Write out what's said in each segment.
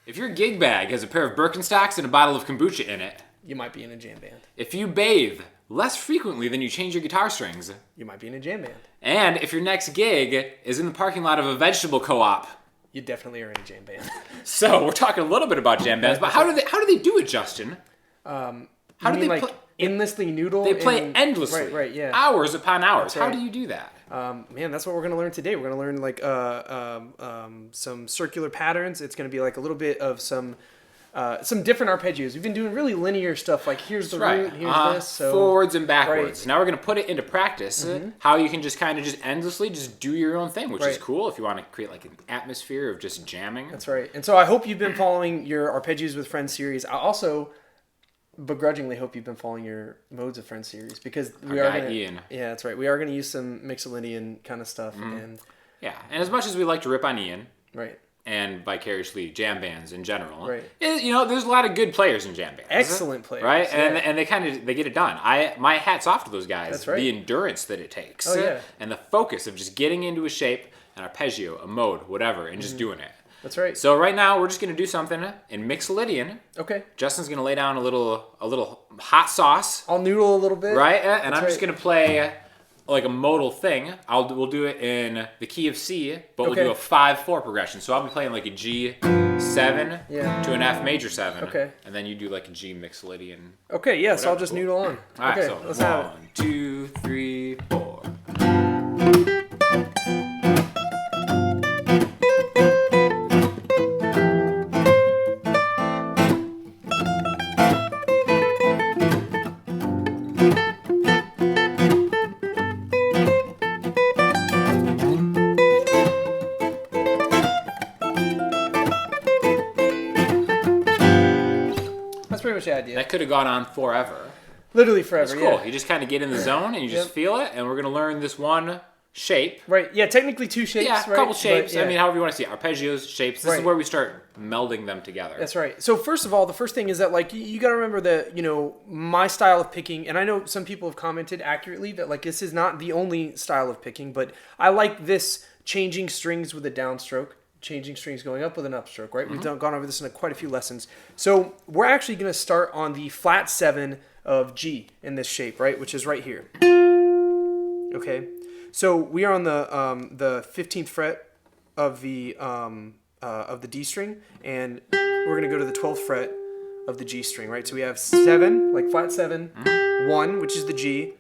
If your gig bag has a pair of Birkenstocks and a bottle of kombucha in it, you might be in a jam band. If you bathe less frequently than you change your guitar strings, you might be in a jam band. And if your next gig is in the parking lot of a vegetable co-op, you definitely are in a jam band. So we're talking a little bit about jam bands, but how do they do it, Justin? How do they play? Endlessly noodle? They play endlessly. Right, yeah. Hours upon hours. Right. How do you do that? Man, that's what we're going to learn today. We're going to learn like some circular patterns. It's going to be like a little bit of some different arpeggios. We've been doing really linear stuff, like here's the root, here's this. So, forwards and backwards. Right. Now we're going to put it into practice, how you can just kind of just endlessly just do your own thing, which is cool if you want to create like an atmosphere of just jamming. That's right. And so I hope you've been following your Arpeggios with Friends series. I also begrudgingly hope you've been following your Modes of Friends series, because we are going to... Ian. Yeah, that's right. We are going to use some mixolydian kind of stuff. And as much as we like to rip on Ian... Right. And vicariously jam bands in general. Right. There's a lot of good players in jam bands. Excellent players. Right? Yeah. And they get it done. My hat's off to those guys. That's right. The endurance that it takes. Oh, yeah. And the focus of just getting into a shape, an arpeggio, a mode, whatever, and just doing it. That's right. So right now we're just gonna do something in mixolydian. Okay. Justin's gonna lay down a little hot sauce. I'll noodle a little bit. Right? And I'm just gonna play like a modal thing. We'll do it in the key of C, but we'll do a 5/4 progression. So I'll be playing like a G7 to an F major 7. Okay. And then you do like a G mixolydian. Okay, yeah, so I'll just noodle on. All right, okay, so let's have it. 1, 2, 3, 4. Pretty much the idea. That could have gone on forever. Literally forever. It's cool. Yeah. You just kind of get in the zone and you just feel it. And we're gonna learn this one shape. Right. Yeah. Technically 2 shapes. Yeah, a couple shapes. But, yeah. I mean, however you want to see it. Arpeggios, shapes. This is where we start melding them together. That's right. So first of all, the first thing is that like you got to remember that my style of picking, and I know some people have commented accurately that like this is not the only style of picking, but I like this changing strings with a downstroke. Changing strings going up with an upstroke, right? We've gone over this in quite a few lessons. So we're actually going to start on the flat 7 of G in this shape, right? Which is right here. Okay. So we are on the 15th fret of the D string, and we're going to go to the 12th fret of the G string, right? So we have 7, like flat 7, 1, which is the G,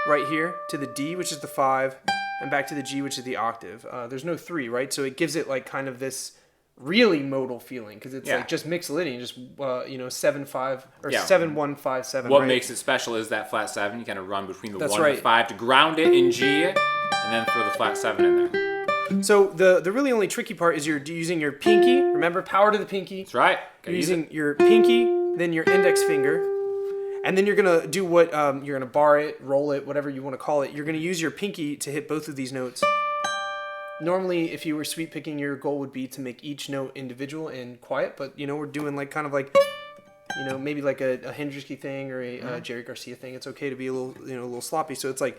right here to the D, which is the 5. And back to the G, which is the octave. There's no 3, right? So it gives it like kind of this really modal feeling, because it's like just mixolydian, just 7/5 or 7/1/5/7. What right? makes it special is that flat 7. You kind of run between the 1 right. and the 5 to ground it in G, and then throw the flat 7 in there. So the really only tricky part is you're using your pinky. Remember, power to the pinky. That's right. You're using your pinky, then your index finger. And then you're going to do what, you're going to bar it, roll it, whatever you want to call it. You're going to use your pinky to hit both of these notes. Normally, if you were sweep picking, your goal would be to make each note individual and quiet. But, we're doing like kind of like, maybe like a Hendricksky thing or a Jerry Garcia thing. It's okay to be a little sloppy. So it's like...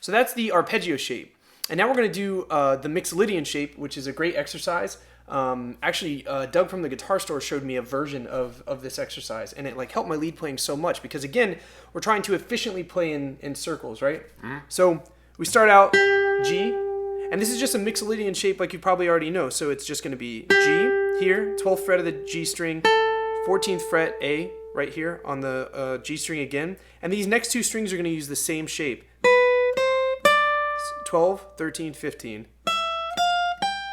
So that's the arpeggio shape. And now we're going to do the mixolydian shape, which is a great exercise. Actually, Doug from the guitar store showed me a version of this exercise, and it like helped my lead playing so much, because again, we're trying to efficiently play in circles, right? So we start out G, and this is just a mixolydian shape like you probably already know. So it's just going to be G here, 12th fret of the G string, 14th fret A right here on the G string again, and these next 2 strings are going to use the same shape. 12, 13, 15.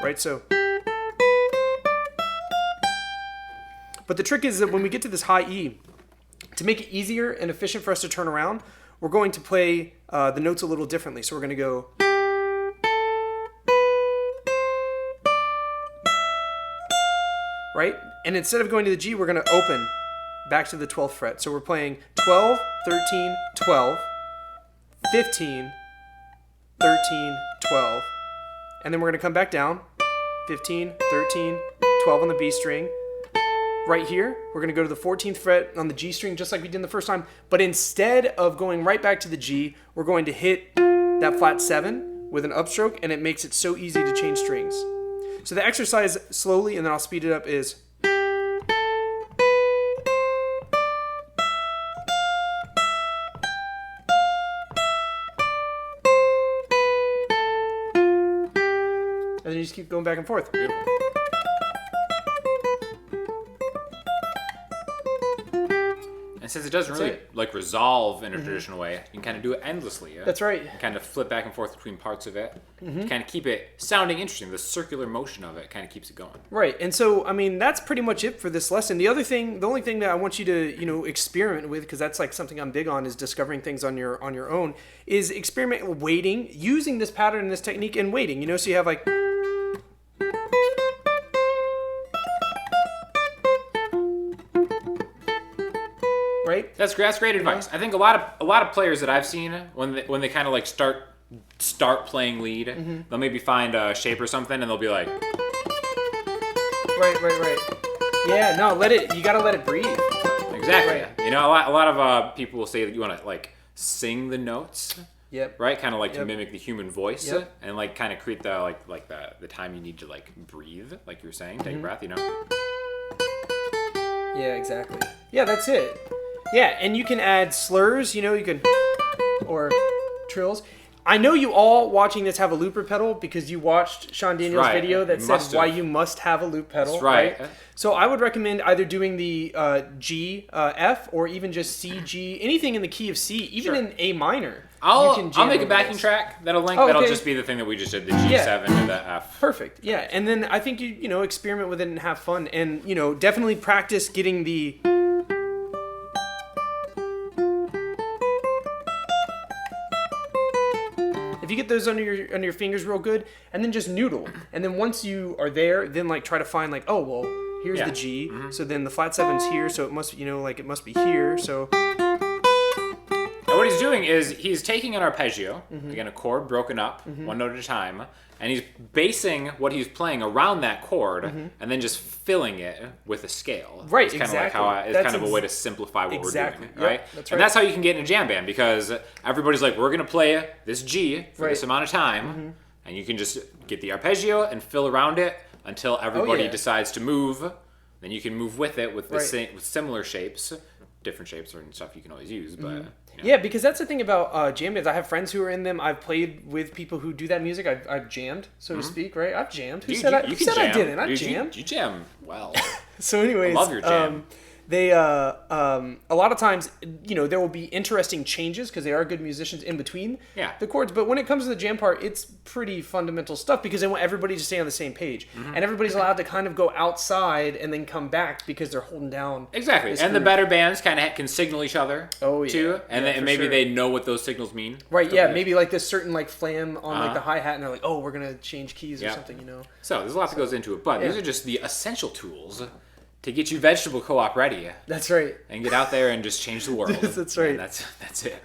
Right? So... But the trick is that when we get to this high E, to make it easier and efficient for us to turn around, we're going to play the notes a little differently. So we're going to go... Right? And instead of going to the G, we're going to open back to the 12th fret. So we're playing 12, 13, 12, 15, 13, 12. And then we're going to come back down. 15, 13, 12 on the B string. Right here, we're going to go to the 14th fret on the G string, just like we did the first time. But instead of going right back to the G, we're going to hit that flat 7 with an upstroke, and it makes it so easy to change strings. So the exercise slowly, and then I'll speed it up, is... And then you just keep going back and forth. Beautiful. And since it doesn't really like resolve in a traditional way, you can kind of do it endlessly. Yeah? That's right. You kind of flip back and forth between parts of it. Kind of keep it sounding interesting. The circular motion of it kind of keeps it going. Right. And so, I mean, that's pretty much it for this lesson. The only thing that I want you to, experiment with, because that's like something I'm big on, is discovering things on your own, is experiment with weighting, using this pattern and this technique and weighting. So you have like... Right? That's great advice. I think a lot of players that I've seen when they kind of like start playing lead, they'll maybe find a shape or something and they'll be like, right. Yeah, no, you gotta let it breathe. Exactly. Right. A lot of people will say that you want to like sing the notes. Yep. Right, kind of like to mimic the human voice, Yep. and like kind of create the the time you need to like breathe, like you were saying, take a breath. Yeah, exactly. Yeah, that's it. Yeah, and you can add slurs, you can, or trills. I know you all watching this have a looper pedal because you watched Sean Daniels' video that said why you must have a loop pedal. That's right. So I would recommend either doing the G, F, or even just C, G, anything in the key of C, even in A minor. I'll make a backing track that'll link. That'll just be the thing that we just did, the G7 and the F. Perfect. Yeah, and then I think you experiment with it and have fun, and definitely practice getting the... If you get those under your fingers real good, and then just noodle, and then once you are there, then like try to find like, oh well, here's the G, so then the flat 7's here, so it must it must be here, so. And what he's doing is he's taking an arpeggio, again a chord broken up, one note at a time, and he's basing what he's playing around that chord, and then just filling it with a scale. Right, it's kind exactly. of like it's kind of a way to simplify what we're doing, Yep, right? that's right. And that's how you can get in a jam band, because everybody's like, we're gonna play this G for this amount of time, and you can just get the arpeggio and fill around it until everybody decides to move. Then you can move with it with with similar shapes. Different shapes and stuff you can always use, but yeah, because that's the thing about jam bands. I have friends who are in them. I've played with people who do that music. I've jammed, so to speak, right? I've jammed. Who said I didn't? I jammed. You jam well. So, anyways, I love your jam. They a lot of times, there will be interesting changes because they are good musicians in between the chords. But when it comes to the jam part, it's pretty fundamental stuff because they want everybody to stay on the same page, and everybody's allowed to kind of go outside and then come back because they're holding down. Exactly, and the better bands kind of can signal each other. Too, and then maybe they know what those signals mean. Right? Yeah, maybe like this certain like flam on like the hi hat, and they're like, oh, we're gonna change keys or something. So there's a lot that goes into it, but these are just the essential tools to get you vegetable co-op ready. That's right. And get out there and just change the world. That's right. And that's it.